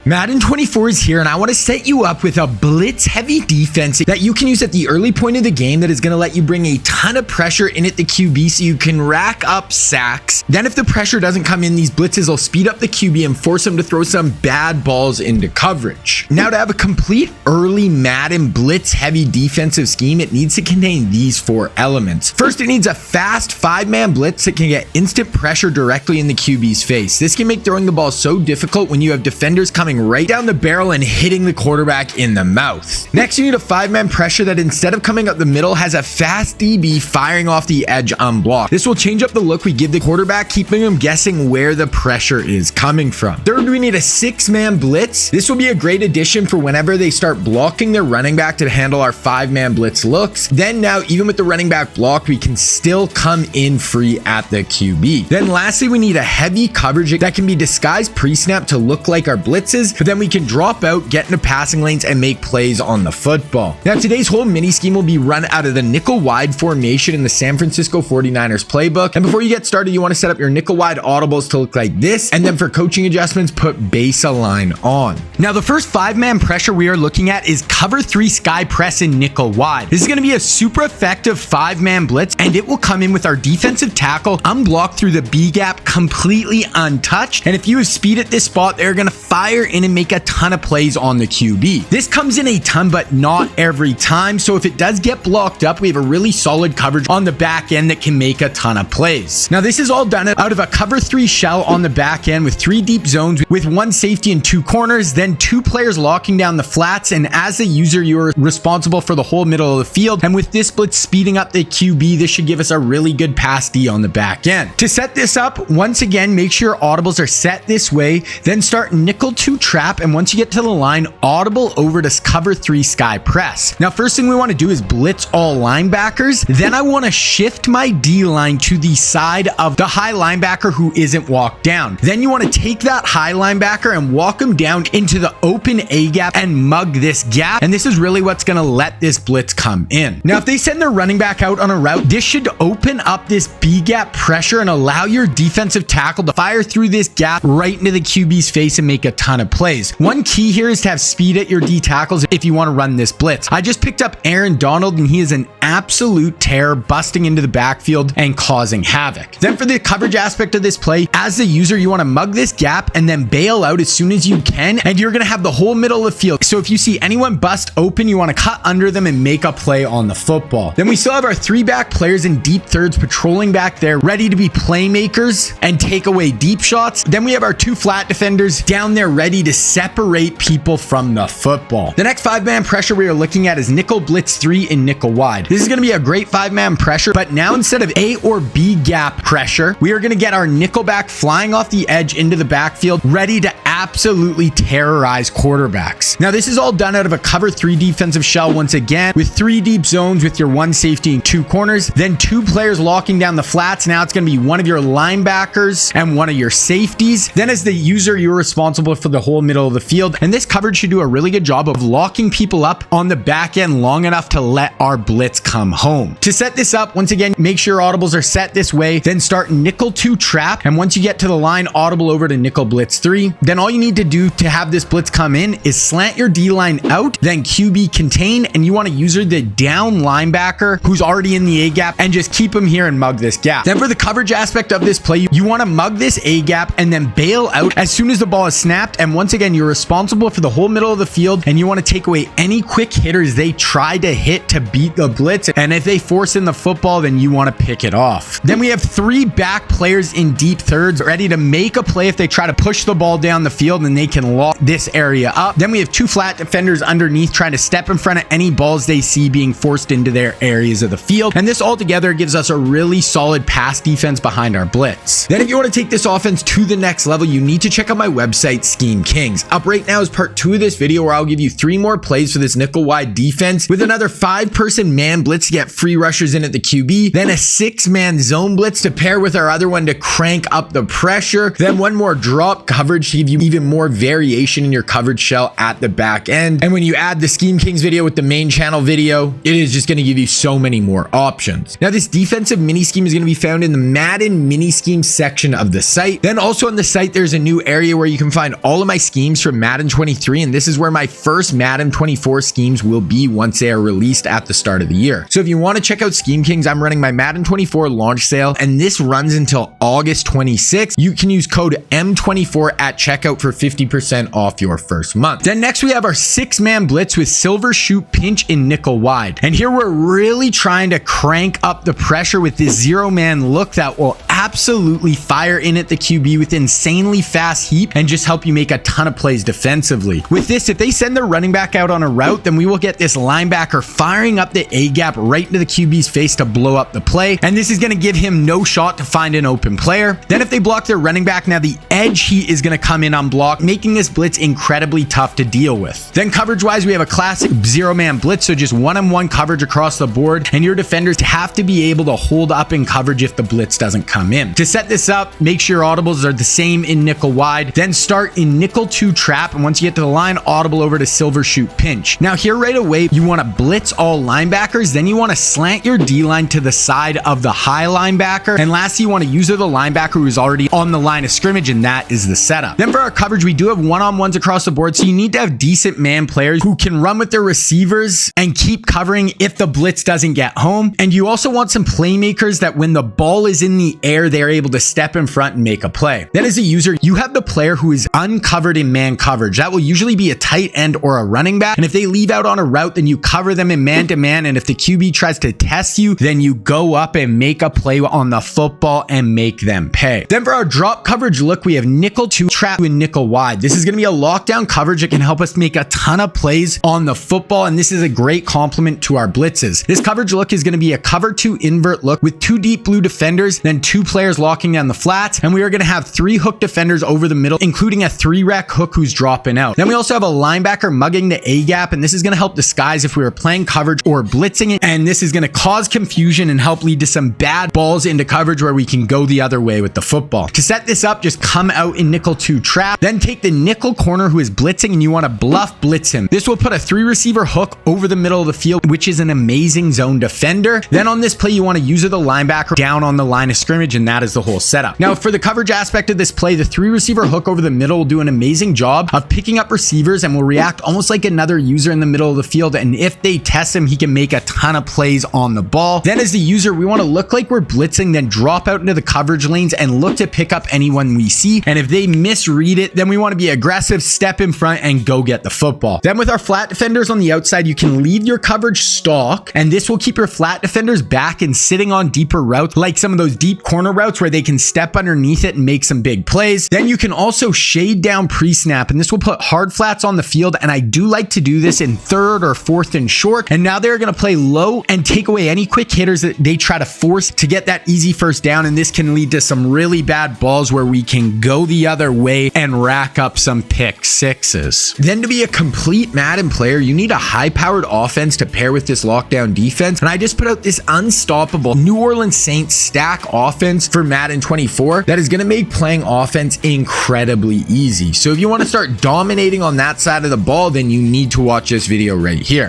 Madden 24 is here, and I want to set you up with a blitz heavy defense that you can use at the early point of the game that is going to let you bring a ton of pressure in at the QB so you can rack up sacks. Then if the pressure doesn't come in, these blitzes will speed up the QB and force him to throw some bad balls into coverage. Now, to have a complete early Madden blitz heavy defensive scheme, it needs to contain these 4 elements. First, it needs a fast 5-man blitz that can get instant pressure directly in the QB's face. This can make throwing the ball so difficult when you have defenders coming right down the barrel and hitting the quarterback in the mouth. Next, you need a 5-man pressure that instead of coming up the middle has a fast DB firing off the edge unblocked. This will change up the look we give the quarterback, keeping him guessing where the pressure is coming from. Third, we need a 6-man blitz. This will be a great addition for whenever they start blocking their running back to handle our 5-man blitz looks. Then now, even with the running back blocked, we can still come in free at the QB. Then lastly, we need a heavy coverage that can be disguised pre-snap to look like our blitzes, but then we can drop out, get into passing lanes, and make plays on the football. Now, today's whole mini scheme will be run out of the nickel wide formation in the San Francisco 49ers playbook. And before you get started, you want to set up your nickel wide audibles to look like this. And then for coaching adjustments, put base align on. Now, the first 5-man pressure we are looking at is cover 3 sky press in nickel wide. This is going to be a super effective 5-man blitz, and it will come in with our defensive tackle unblocked through the B gap, completely untouched. And if you have speed at this spot, they're going to fire in and make a ton of plays on the QB. This comes in a ton, but not every time. So if it does get blocked up, we have a really solid coverage on the back end that can make a ton of plays. Now, this is all done out of a cover 3 shell on the back end with 3 deep zones with 1 safety and 2 corners, then 2 players locking down the flats. And as a user, you're responsible for the whole middle of the field. And with this blitz speeding up the QB, this should give us a really good pass D on the back end. To set this up, once again, make sure your audibles are set this way, then start nickel 2 trap. And once you get to the line, audible over to cover 3 sky press. Now, first thing we want to do is blitz all linebackers. Then I want to shift my D line to the side of the high linebacker who isn't walked down. Then you want to take that high linebacker and walk him down into the open A gap and mug this gap. And this is really what's going to let this blitz come in. Now, if they send their running back out on a route, this should open up this B gap pressure and allow your defensive tackle to fire through this gap right into the QB's face and make a ton of plays. One key here is to have speed at your D tackles if you want to run this blitz. I just picked up Aaron Donald, and he is an absolute terror, busting into the backfield and causing havoc. Then for the coverage aspect of this play, as the user, you want to mug this gap and then bail out as soon as you can, and you're going to have the whole middle of the field. So if you see anyone bust open, you want to cut under them and make a play on the football. Then we still have our 3 back players in deep thirds patrolling back there, ready to be playmakers and take away deep shots. Then we have our 2 flat defenders down there ready to separate people from the football. The next 5-man pressure we are looking at is nickel blitz 3 in nickel wide. This is going to be a great 5-man pressure, but now instead of A or B gap pressure, we are going to get our nickel back flying off the edge into the backfield, ready to absolutely terrorize quarterbacks. Now, this is all done out of a cover 3 defensive shell once again with 3 deep zones with your 1 safety and 2 corners, then 2 players locking down the flats. Now it's going to be 1 of your linebackers and 1 of your safeties. Then as the user, you're responsible for the whole middle of the field, and this coverage should do a really good job of locking people up on the back end long enough to let our blitz come home. To set this up, once again, make sure your audibles are set this way, then start nickel 2 trap, and once you get to the line, audible over to nickel blitz 3. Then all you need to do to have this blitz come in is slant your D line out, then QB contain, and you want to user the down linebacker who's already in the A gap and just keep him here and mug this gap. Then for the coverage aspect of this play, you want to mug this A gap and then bail out as soon as the ball is snapped. And once again, you're responsible for the whole middle of the field, and you want to take away any quick hitters they try to hit to beat the blitz. And if they force in the football, then you want to pick it off. Then we have 3 back players in deep thirds ready to make a play if they try to push the ball down the field, and they can lock this area up. Then we have 2 flat defenders underneath trying to step in front of any balls they see being forced into their areas of the field. And this all together gives us a really solid pass defense behind our blitz. Then if you want to take this offense to the next level, you need to check out my website, Scheme Kings. Up right now is part 2 of this video where I'll give you 3 more plays for this nickel wide defense with another 5-person man blitz to get free rushers in at the QB, then a 6-man zone blitz to pair with our other one to crank up the pressure, then 1 more drop coverage to give you even more variation in your coverage shell at the back end. And when you add the Scheme Kings video with the main channel video, it is just going to give you so many more options. Now, this defensive mini scheme is going to be found in the Madden mini scheme section of the site. Then also on the site, there's a new area where you can find all of my schemes from Madden 23. And this is where my first Madden 24 schemes will be once they are released at the start of the year. So if you want to check out Scheme Kings, I'm running my Madden 24 launch sale, and this runs until August 26th. You can use code M24 at checkout for 50% off your first month. Then next we have our 6-man blitz with silver shoot pinch in nickel wide. And here we're really trying to crank up the pressure with this 0-man look that will absolutely fire in at the QB with insanely fast heat and just help you make a ton of plays defensively. With this, if they send their running back out on a route, then we will get this linebacker firing up the A gap right into the QB's face to blow up the play. And this is going to give him no shot to find an open player. Then if they block their running back, now the edge heat is going to come in unblocked, making this blitz incredibly tough to deal with. Then coverage wise, we have a classic 0-man blitz. So just one-on-one coverage across the board, and your defenders have to be able to hold up in coverage if the blitz doesn't come in. To set this up, make sure your audibles are the same in nickel wide, then start in nickel 2 trap, and once you get to the line, audible over to silver shoot pinch. Now here right away, you want to blitz all linebackers, then you want to slant your D-line to the side of the high linebacker, and lastly, you want to use the linebacker who's already on the line of scrimmage, and that is the setup. Then for our coverage, we do have one-on-ones across the board, so you need to have decent man players who can run with their receivers and keep covering if the blitz doesn't get home. And you also want some playmakers that when the ball is in the air, they're able to step in front and make a play. Then as a user, you have the player who is uncovered in man coverage. That will usually be a tight end or a running back. And if they leave out on a route, then you cover them in man-to-man. And if the QB tries to test you, then you go up and make a play on the football and make them pay. Then for our drop coverage look, we have nickel 2 trap and nickel wide. This is going to be a lockdown coverage that can help us make a ton of plays on the football. And this is a great complement to our blitzes. This coverage look is going to be a cover 2 invert look with 2 deep blue defenders, then 2 players locking down the flats. And we are going to have 3 hook defenders over the middle, including a 3-rack hook who's dropping out. Then we also have a linebacker mugging the A gap. And this is going to help disguise if we were playing coverage or blitzing it. And this is going to cause confusion and help lead to some bad balls into coverage where we can go the other way with the football. To set this up, just come out in nickel 2 trap, then take the nickel corner who is blitzing and you want to bluff blitz him. This will put a 3-receiver hook over the middle of the field, which is an amazing zone defender. Then on this play, you want to use the linebacker down on the line of scrimmage, and that is the whole setup. Now for the coverage aspect of this play, the 3-receiver hook over the middle will do an amazing job of picking up receivers and will react almost like another user in the middle of the field. And if they test him, he can make a ton of plays on the ball. Then as the user, we want to look like we're blitzing, then drop out into the coverage lanes and look to pick up anyone we see. And if they misread it, then we want to be aggressive, step in front and go get the football. Then with our flat defenders on the outside, you can leave your coverage stock, and this will keep your flat defenders back and sitting on deeper routes, like some of those deep corner routes where they can step underneath it and make some big plays. Then you can also shade down pre-snap, and this will put hard flats on the field. And I do like to do this in 3rd or 4th and short. And now they're going to play low and take away any quick hitters that they try to force to get that easy first down. And this can lead to some really bad balls where we can go the other way and rack up some pick sixes. Then to be a complete Madden player, you need a high-powered offense to pair with this lockdown defense. And I just put out this unstoppable New Orleans Saints stack offense for Madden 24 that is going to make playing offense incredibly easy. So if you want to start dominating on that side of the ball, then you need to watch this video right here.